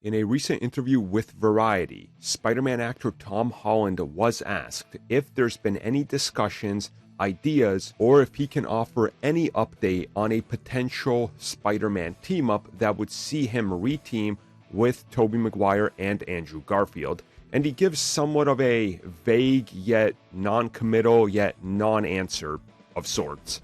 In a recent interview with Variety, Spider-Man actor Tom Holland was asked if there's been any discussions, ideas, or if he can offer any update on a potential Spider-Man team-up that would see him reteam with Tobey Maguire and Andrew Garfield, and he gives somewhat of a vague yet non-committal yet non-answer of sorts.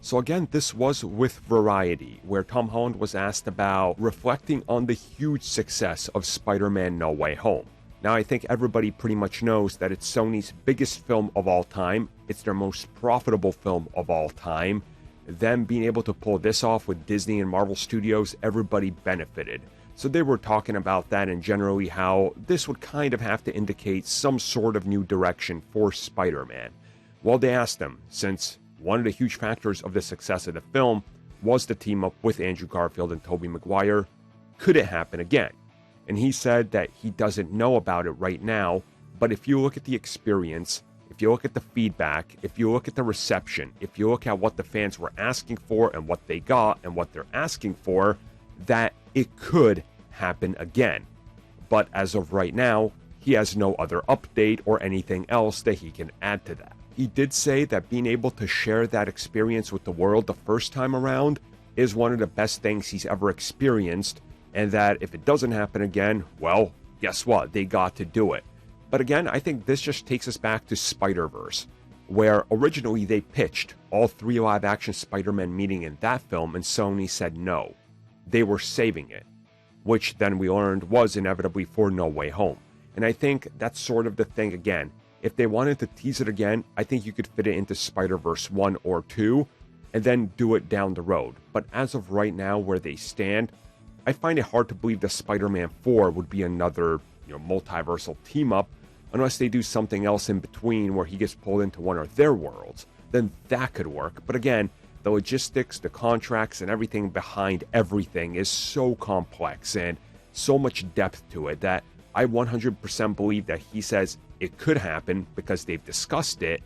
So again, this was with Variety, where Tom Holland was asked about reflecting on the huge success of Spider-Man No Way Home. Now, I think everybody pretty much knows that it's Sony's biggest film of all time. It's their most profitable film of all time. Them being able to pull this off with Disney and Marvel Studios, everybody benefited. So they were talking about that and generally how this would kind of have to indicate some sort of new direction for Spider-Man. Well, they asked him, since one of the huge factors of the success of the film was the team up with Andrew Garfield and Tobey Maguire, could it happen again? And he said that he doesn't know about it right now, but if you look at the experience, if you look at the feedback, if you look at the reception, if you look at what the fans were asking for and what they got and what they're asking for, that it could happen again. But as of right now, he has no other update or anything else that he can add to that. He did say that being able to share that experience with the world the first time around is one of the best things he's ever experienced, and that if it doesn't happen again, well, guess what? They got to do it. But again, I think this just takes us back to Spider-Verse, where originally they pitched all 3 live-action Spider-Man meeting in that film, and Sony said no. They were saving it, which then we learned was inevitably for No Way Home. And I think that's sort of the thing again. If they wanted to tease it again, I think you could fit it into Spider-Verse 1 or 2, and then do it down the road. But as of right now, where they stand, I find it hard to believe that Spider-Man 4 would be another, multiversal team-up, unless they do something else in between where he gets pulled into one of their worlds. Then that could work. But again, the logistics, the contracts, and everything behind everything is so complex and so much depth to it that I 100% believe that he says it could happen because they've discussed it,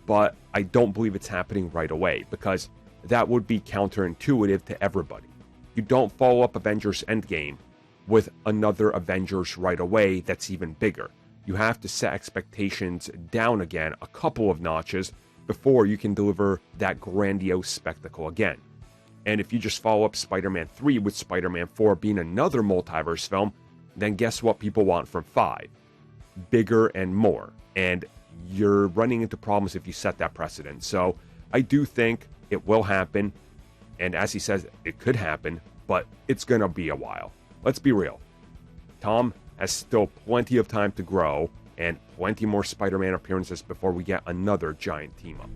but I don't believe it's happening right away because that would be counterintuitive to everybody. You don't follow up Avengers Endgame with another Avengers right away that's even bigger. You have to set expectations down again a couple of notches before you can deliver that grandiose spectacle again. And if you just follow up Spider-Man 3 with Spider-Man 4 being another multiverse film, then guess what people want from 5? Bigger and more. And you're running into problems if you set that precedent. So I do think it will happen. And as he says, it could happen, but it's going to be a while. Let's be real. Tom has still plenty of time to grow and plenty more Spider-Man appearances before we get another giant team-up.